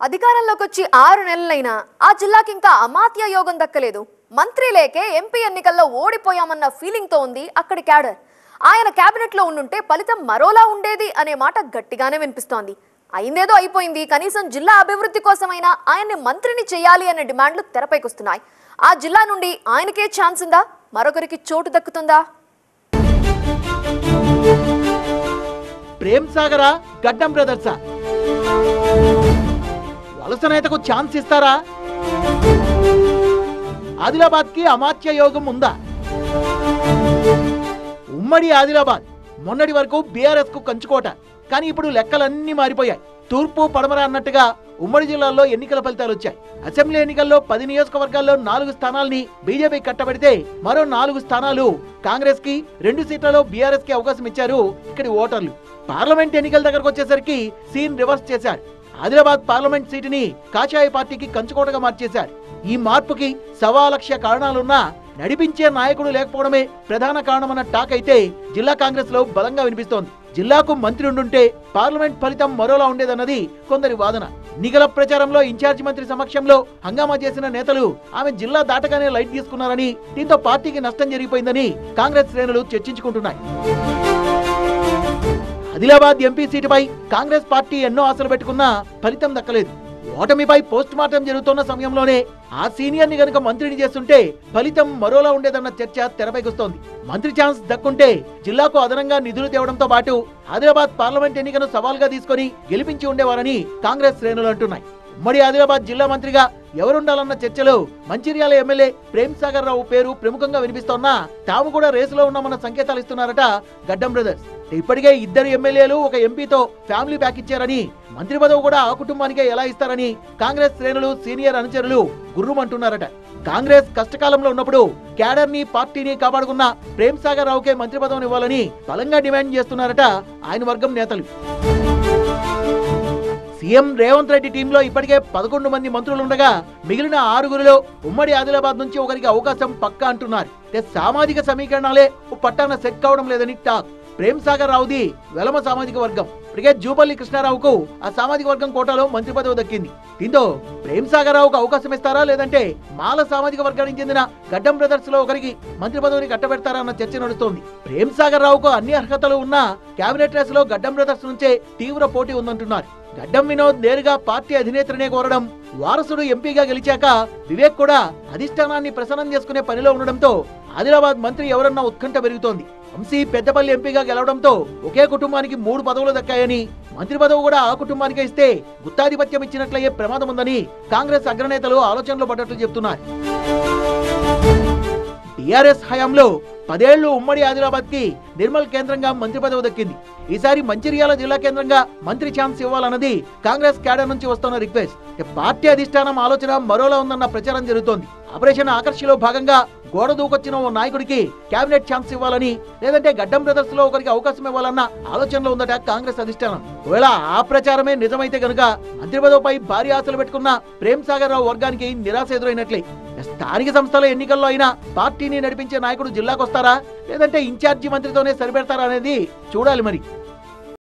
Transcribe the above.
అధికారంలోకి వచ్చి 6 నెలలైనా ఆ జిల్లాకి ఇంకా అమాత్య యోగం దక్కలేదు. మంత్రి లేకే ఎంపీ ఎన్నికల్లో ఓడిపోయామన్న ఫీలింగ్ తో ఉంది అక్కడి క్యాడర్. ఆయన కేబినెట్ లో ఉండుంటే ఫలితం మరోలా ఉండేది అనే మాట గట్టిగానే వినిపిస్తోంది. అయిందేదో అయిపోయింది, కనీసం జిల్లా అభివృద్ధి కోసమైనా ఆయన్ని మంత్రిని చేయాలి అనే డిమాండ్లు తెరపైకొస్తున్నాయి. ఆ జిల్లా నుండి ఆయనకే ఛాన్స్ ఉందా, మరొకరికి చోటు దక్కుతుందా? ప్రేమ్ సాగరా, గడ్డం బ్రదర్సా? వలస నేతకు ఛాన్స్ ఇస్తారా? ఆదిలాబాద్ కి అమాత్య యోగం ఉందా? ఉమ్మడి ఆదిలాబాద్ మొన్నటి వరకు బీఆర్ఎస్ కు కంచుకోట. కానీ ఇప్పుడు లెక్కలన్నీ మారిపోయాయి. తూర్పు పడమర అన్నట్టుగా ఉమ్మడి జిల్లాల్లో ఎన్నికల ఫలితాలు వచ్చాయి. అసెంబ్లీ ఎన్నికల్లో 10 నియోజకవర్గాల్లో 4 స్థానాల్ని బీజేపీ కట్టబెడితే మరో 4 స్థానాలు కాంగ్రెస్ కి, 2 సీట్లలో బీఆర్ఎస్ కి అవకాశం ఇచ్చారు ఇక్కడి ఓటర్లు. పార్లమెంట్ ఎన్నికల దగ్గరకు వచ్చేసరికి సీన్ రివర్స్ చేశారు. ఆదిలాబాద్ పార్లమెంట్ సీటుని కాషాయ పార్టీకి కంచుకోటగా మార్చేశారు. ఈ మార్పుకి 1.25 లక్ష కారణాలున్నా నడిపించే నాయకుడు లేకపోవడమే ప్రధాన కారణమన్న టాక్ అయితే జిల్లా కాంగ్రెస్ లో బలంగా వినిపిస్తోంది. జిల్లాకు మంత్రి ఉండుంటే పార్లమెంట్ ఫలితం మరోలా ఉండేదన్నది కొందరి వాదన. ఎన్నికల ప్రచారంలో ఇన్ఛార్జి మంత్రి సమక్షంలో హంగామా చేసిన నేతలు ఆమె జిల్లా దాటగానే లైట్ తీసుకున్నారని, దీంతో పార్టీకి నష్టం జరిగిపోయిందని కాంగ్రెస్ శ్రేణులు చర్చించుకుంటున్నాయి. ఆదిలాబాద్ ఎంపీ సీటుపై కాంగ్రెస్ పార్టీ ఎన్నో ఆశలు పెట్టుకున్నా ఫలితం దక్కలేదు. ఓటమిపై పోస్ట్ మార్టం జరుగుతున్న సమయంలోనే ఆ సీనియర్ ని గనుక మంత్రిని చేస్తుంటే ఫలితం మరోలా ఉండేదన్న చర్చ తెరపైకొస్తోంది. మంత్రి ఛాన్స్ దక్కుంటే జిల్లాకు అదనంగా నిధులు తేవడంతో పాటు ఆదిలాబాద్ పార్లమెంట్ ఎన్నికను సవాల్గా తీసుకుని గెలిపించి ఉండేవారని కాంగ్రెస్ శ్రేణులు అంటున్నాయి. ఉమ్మడి ఆదిలాబాద్ జిల్లా మంత్రిగా ఎవరుండాలన్న చర్చలో మంచిర్యాల ఎమ్మెల్యే ప్రేమ్ సాగర్ రావు పేరు ప్రముఖంగా వినిపిస్తోన్నా తాము కూడా రేసులో ఉన్నామన్న సంకేతాలు ఇస్తున్నారట గడ్డం బ్రదర్స్. ఇప్పటికే 2 ఎమ్మెల్యేలు ఒక ఎంపీతో ఫ్యామిలీ ప్యాక్ ఇచ్చారని, మంత్రి పదవి కూడా ఆ కుటుంబానికే ఎలా ఇస్తారని కాంగ్రెస్ శ్రేణులు, సీనియర్ అనుచరులు గుర్రుమంటున్నారట. కాంగ్రెస్ కష్టకాలంలో ఉన్నప్పుడు క్యాడర్ ని, పార్టీని కాపాడుకున్న ప్రేమ్ సాగర్ రావుకే మంత్రి పదవిని ఇవ్వాలని బలంగా డిమాండ్ చేస్తున్నారట ఆయన వర్గం నేతలు. సీఎం రేవంత్ రెడ్డి టీంలో ఇప్పటికే 11 మంది మంత్రులుండగా మిగిలిన 6గురిలో ఉమ్మడి ఆదిలాబాద్ నుంచి ఒకరికి అవకాశం పక్కా అంటున్నారు. సామాజిక సమీకరణాలే పట్టాన సెట్ కావడం లేదని టాక్. ప్రేమ్ సాగర్ రావుది వెలమ సామాజిక వర్గం. ఇప్పటికే జూపల్లి కృష్ణారావుకు ఆ సామాజిక వర్గం కోటాలో మంత్రి పదవి దక్కింది. దీంతో ప్రేమ్ సాగర్ రావుకు అవకాశం ఇస్తారా, లేదంటే మాల సామాజిక వర్గానికి చెందిన గడ్డం బ్రదర్స్ లో ఒకరికి మంత్రి పదవిని కట్టబెడతారా అన్న చర్చ నడుస్తోంది. ప్రేమ్ సాగర్ రావుకు అన్ని అర్హతలు ఉన్నా కేబినెట్ రేస్ లో గడ్డం బ్రదర్స్ నుంచే తీవ్ర పోటీ ఉందంటున్నారు. గడ్డం వినోద్ నేరుగా పార్టీ అధినేత్రనే కోరడం, వారసుడు ఎంపీగా గెలిచాక వివేక్ కూడా అధిష్టానాన్ని ప్రసన్నం చేసుకునే పనిలో ఉండడంతో ఆదిలాబాద్ మంత్రి ఎవరన్నా ఉత్కంఠ పెరుగుతోంది. వంశీ పెద్దపల్లి ఎంపీగా గెలవడంతో ఒకే కుటుంబానికి 3 పదవులు దక్కాయని, మంత్రి పదవి కూడా ఆ కుటుంబానికే ఇస్తే గుత్తాధిపత్యం ఇచ్చినట్లయ్యే ప్రమాదం ఉందని కాంగ్రెస్ అగ్రనేతలు ఆలోచనలో పడ్డట్లు చెబుతున్నారు. టీఆర్ఎస్ హయాంలో 10 ఏళ్లు ఉమ్మడి ఆదిలాబాద్ కి నిర్మల్ కేంద్రంగా మంత్రి పదవి దక్కింది. ఈసారి మంచిర్యాల జిల్లా కేంద్రంగా మంత్రి ఛాన్స్ ఇవ్వాలన్నది కాంగ్రెస్ క్యాడర్ నుంచి వస్తున్న రిక్వెస్ట్. పార్టీ అధిష్టానం ఆలోచన మరోలా ఉందన్న ప్రచారం జరుగుతోంది. ఆపరేషన్ ఆకర్షిలో భాగంగా గోడ దూకొచ్చిన ఓ నాయకుడికి కేబినెట్ ఛాన్స్ ఇవ్వాలని, లేదంటే గడ్డం బ్రదర్స్ లో ఒకరికి అవకాశం ఇవ్వాలన్న ఆలోచనలో ఉందట కాంగ్రెస్ అధిష్టానం. ఒకవేళ ఆ ప్రచారమే నిజమైతే గనుక మంత్రి పదవిపై భారీ ఆశలు పెట్టుకున్న ప్రేమ్ సాగర్ రావు వర్గానికి నిరాశ ఎదురైనట్లే. స్థానిక సంస్థల ఎన్నికల్లో అయినా పార్టీని నడిపించే నాయకుడు జిల్లాకు వస్తారా, లేదంటే ఇన్ఛార్జి మంత్రితోనే సరిపెడతారా అనేది చూడాలి మరి.